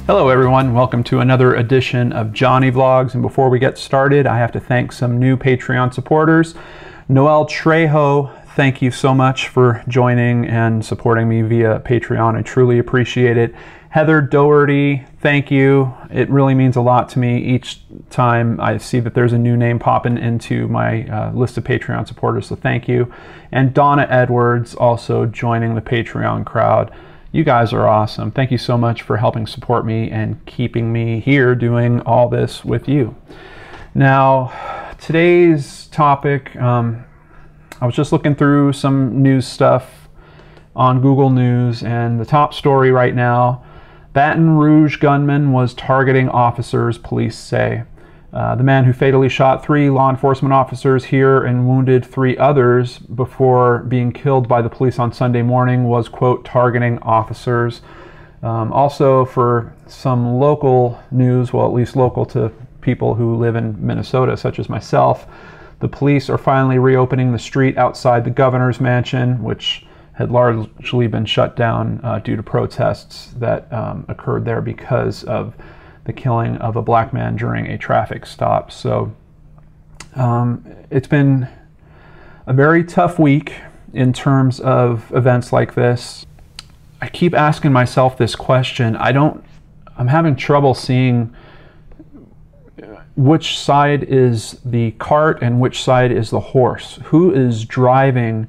Hello everyone, welcome to another edition of Johnny Vlogs, and before we get started I have to thank some new Patreon supporters. Noel Trejo, thank you so much for joining and supporting me via Patreon. I truly appreciate it. Heather Doherty, thank you. It really means a lot to me each time I see that there's a new name popping into my list of Patreon supporters, so thank you. And Donna Edwards also joining the Patreon crowd. You guys are awesome. Thank you so much for helping support me and keeping me here doing all this with you. Now, today's topic, I was just looking through some news stuff on Google News, and the top story right now, Baton Rouge gunman was targeting officers, police say. The man who fatally shot 3 law enforcement officers here and wounded 3 others before being killed by the police on Sunday morning was, quote, targeting officers. Also, for some local news, well, at least local to people who live in Minnesota, such as myself, the police are finally reopening the street outside the governor's mansion, which had largely been shut down due to protests that occurred there because of the killing of a black man during a traffic stop. So it's been a very tough week in terms of events like this. I keep asking myself this question. I'm having trouble seeing which side is the cart and which side is the horse. Who is driving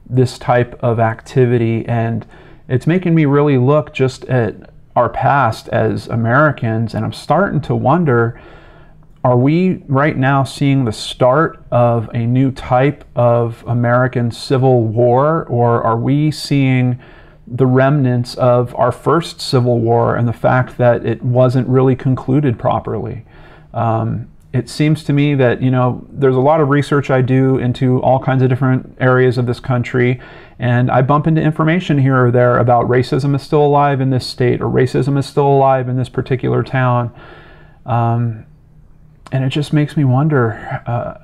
this type of activity? And it's making me really look just at our past as Americans, and I'm starting to wonder, are we right now seeing the start of a new type of American Civil War, or are we seeing the remnants of our first Civil War and the fact that it wasn't really concluded properly? It seems to me that, there's a lot of research I do into all kinds of different areas of this country, and I bump into information here or there about racism is still alive in this state, or racism is still alive in this particular town. And it just makes me wonder,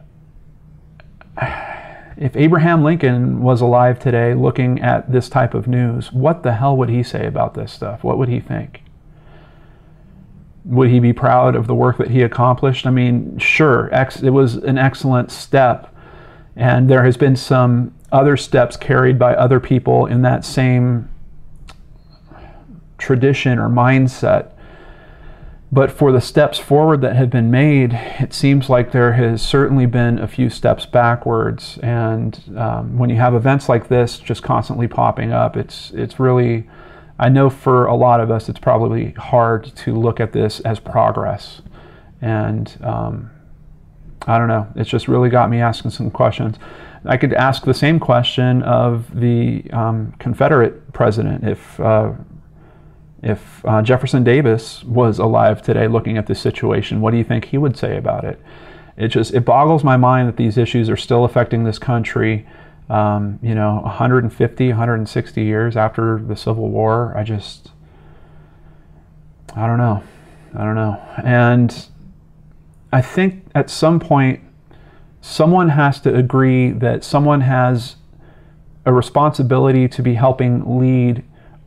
if Abraham Lincoln was alive today looking at this type of news, what the hell would he say about this stuff? What would he think? Would he be proud of the work that he accomplished? I mean, sure, it was an excellent step, and there has been some other steps carried by other people in that same tradition or mindset. But for the steps forward that have been made, it seems like there has certainly been a few steps backwards. And when you have events like this just constantly popping up, it's really, I know for a lot of us, it's probably hard to look at this as progress. And I don't know, it's just really got me asking some questions. I could ask the same question of the Confederate president. If Jefferson Davis was alive today looking at this situation, what do you think he would say about it? It boggles my mind that these issues are still affecting this country 150, 160 years after the Civil War. I don't know. And I think at some point, someone has to agree that someone has a responsibility to be helping lead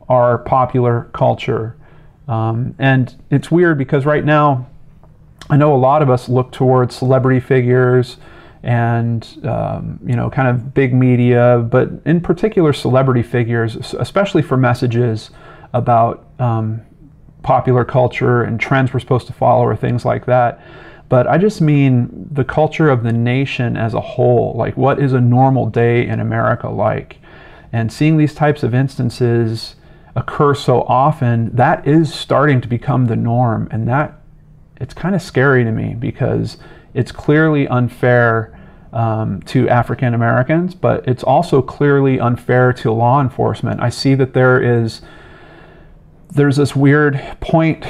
our popular culture. And it's weird because right now, I know a lot of us look towards celebrity figures and kind of big media, but in particular celebrity figures, especially for messages about popular culture and trends we're supposed to follow or things like that. But I just mean the culture of the nation as a whole. Like, what is a normal day in America like? And seeing these types of instances occur so often, that is starting to become the norm, and that it's kind of scary to me because it's clearly unfair to African Americans, but it's also clearly unfair to law enforcement. I see that there's this weird point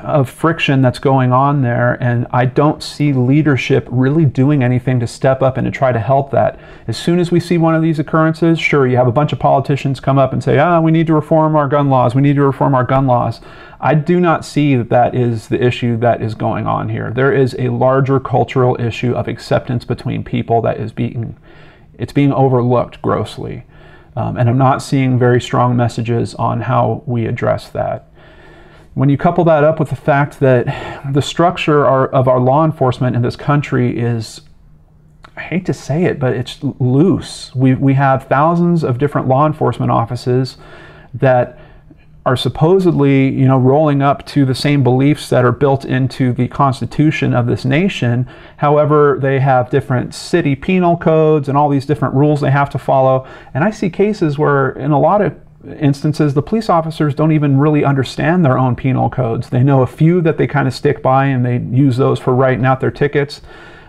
of friction that's going on there, and I don't see leadership really doing anything to step up and to try to help that. As soon as we see one of these occurrences, sure, you have a bunch of politicians come up and say, we need to reform our gun laws, we need to reform our gun laws. I do not see that that is the issue that is going on here. There is a larger cultural issue of acceptance between people that is being overlooked grossly. And I'm not seeing very strong messages on how we address that. When you couple that up with the fact that the structure of our law enforcement in this country is, I hate to say it, but it's loose. We have thousands of different law enforcement offices that are supposedly, you know, rolling up to the same beliefs that are built into the Constitution of this nation. However, they have different city penal codes and all these different rules they have to follow. And I see cases where, in a lot of instances, the police officers don't even really understand their own penal codes. They know a few that they kind of stick by, and they use those for writing out their tickets.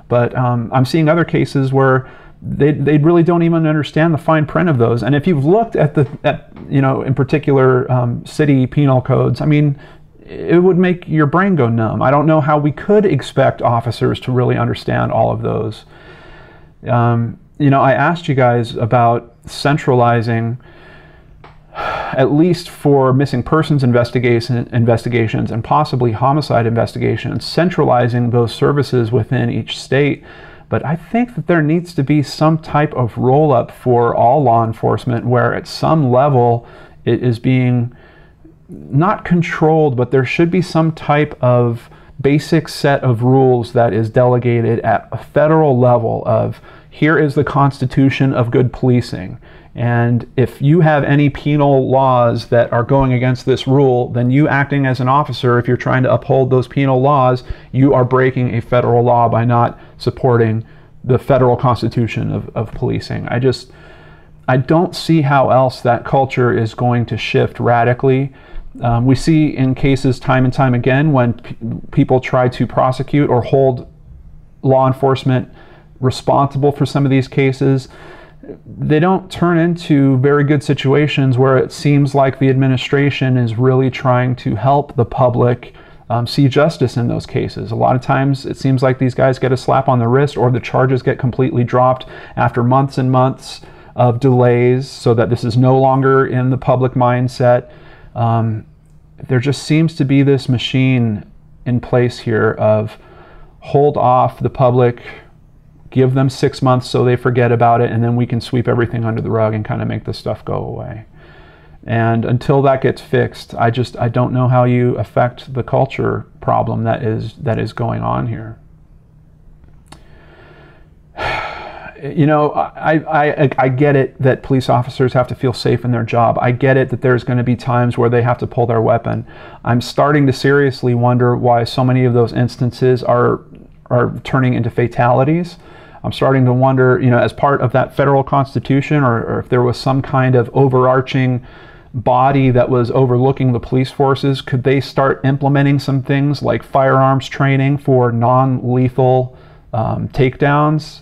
But I'm seeing other cases where they really don't even understand the fine print of those. And if you've looked at you know, in particular city penal codes, I mean, it would make your brain go numb. I don't know how we could expect officers to really understand all of those. You know, I asked you guys about centralizing, at least for missing persons investigations and possibly homicide investigations, centralizing those services within each state. But I think that there needs to be some type of roll-up for all law enforcement where at some level it is being not controlled, but there should be some type of basic set of rules that is delegated at a federal level of, here is the Constitution of good policing. And if you have any penal laws that are going against this rule, then you acting as an officer, if you're trying to uphold those penal laws, you are breaking a federal law by not supporting the federal Constitution of policing. I don't see how else that culture is going to shift radically. We see in cases time and time again when people try to prosecute or hold law enforcement responsible for some of these cases, they don't turn into very good situations where it seems like the administration is really trying to help the public see justice in those cases. A lot of times it seems like these guys get a slap on the wrist, or the charges get completely dropped after months and months of delays, so that this is no longer in the public mindset. There just seems to be this machine in place here of hold off the public, give them 6 months so they forget about it, and then we can sweep everything under the rug and kind of make this stuff go away. And until that gets fixed, I don't know how you affect the culture problem that is going on here. You know, I get it that police officers have to feel safe in their job. I get it that there's going to be times where they have to pull their weapon. I'm starting to seriously wonder why so many of those instances are turning into fatalities. I'm starting to wonder, you know, as part of that federal Constitution, or if there was some kind of overarching body that was overlooking the police forces, could they start implementing some things like firearms training for non-lethal takedowns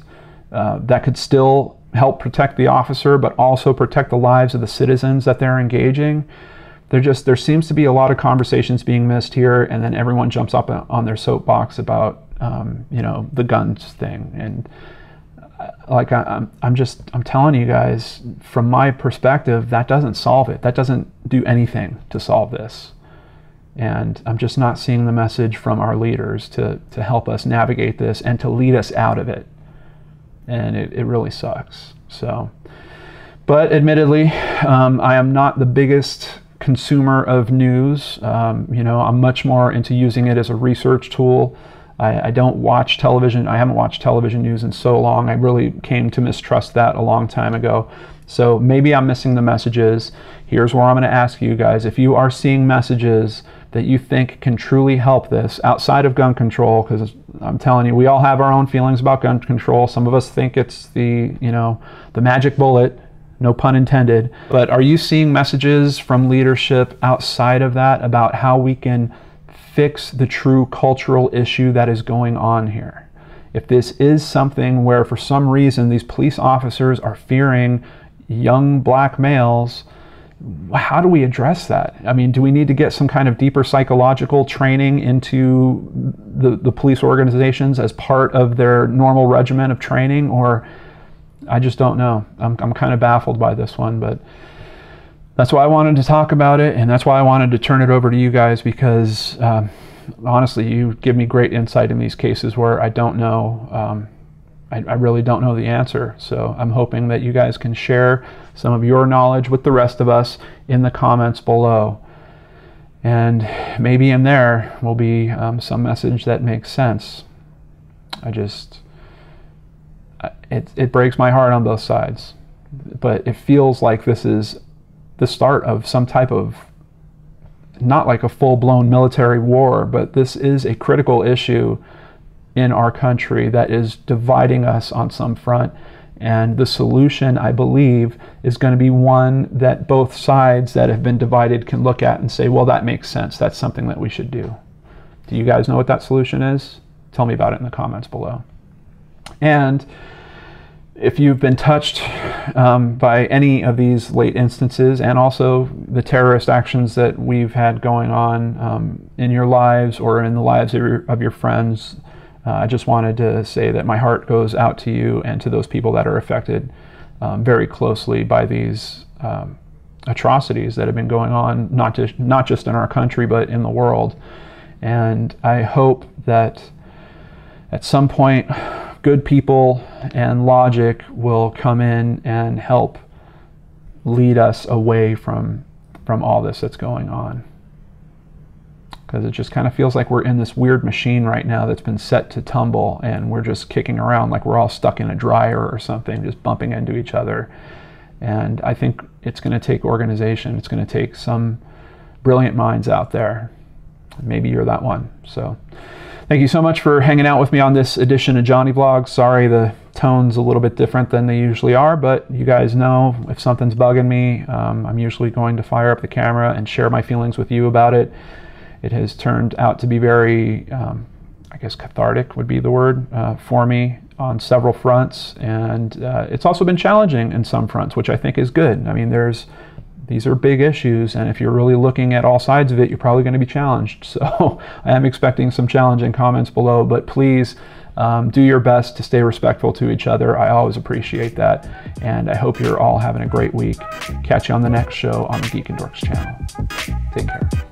that could still help protect the officer, but also protect the lives of the citizens that they're engaging? There seems to be a lot of conversations being missed here, and then everyone jumps up on their soapbox about you know, the guns thing. And like I'm telling you guys, from my perspective, that doesn't solve it. That doesn't do anything to solve this. And I'm just not seeing the message from our leaders to help us navigate this and to lead us out of it. And it really sucks. So, but admittedly, I am not the biggest consumer of news. You know, I'm much more into using it as a research tool. I don't watch television. I haven't watched television news in so long. I really came to mistrust that a long time ago. So maybe I'm missing the messages. Here's where I'm going to ask you guys, if you are seeing messages that you think can truly help this outside of gun control, because I'm telling you, we all have our own feelings about gun control. Some of us think it's the magic bullet, no pun intended. But are you seeing messages from leadership outside of that about how we can fix the true cultural issue that is going on here? If this is something where for some reason these police officers are fearing young black males, how do we address that? I mean, do we need to get some kind of deeper psychological training into the police organizations as part of their normal regimen of training? Or I just don't know. I'm kind of baffled by this one, but that's why I wanted to talk about it, and that's why I wanted to turn it over to you guys, because honestly, you give me great insight in these cases where I don't know. I really don't know the answer. So I'm hoping that you guys can share some of your knowledge with the rest of us in the comments below. And maybe in there will be some message that makes sense. It breaks my heart on both sides. But it feels like this is the start of some type of, not like a full-blown military war, but this is a critical issue in our country that is dividing us on some front. And the solution, I believe, is going to be one that both sides that have been divided can look at and say, well, that makes sense. That's something that we should do. Do you guys know what that solution is? Tell me about it in the comments below. And if you've been touched by any of these late instances, and also the terrorist actions that we've had going on in your lives or in the lives of your friends, I just wanted to say that my heart goes out to you and to those people that are affected very closely by these atrocities that have been going on, not just in our country, but in the world. And I hope that at some point, good people and logic will come in and help lead us away from all this that's going on. Because it just kind of feels like we're in this weird machine right now that's been set to tumble, and we're just kicking around like we're all stuck in a dryer or something, just bumping into each other. And I think it's going to take organization. It's going to take some brilliant minds out there. Maybe you're that one. So thank you so much for hanging out with me on this edition of Johnny Vlogs. Sorry the tone's a little bit different than they usually are, but you guys know if something's bugging me, I'm usually going to fire up the camera and share my feelings with you about it. It has turned out to be very, I guess cathartic would be the word, for me on several fronts. And it's also been challenging in some fronts, which I think is good. I mean, these are big issues, and if you're really looking at all sides of it, you're probably going to be challenged. So I am expecting some challenging comments below, but please do your best to stay respectful to each other. I always appreciate that, and I hope you're all having a great week. Catch you on the next show on the Geek and Dorks channel. Take care.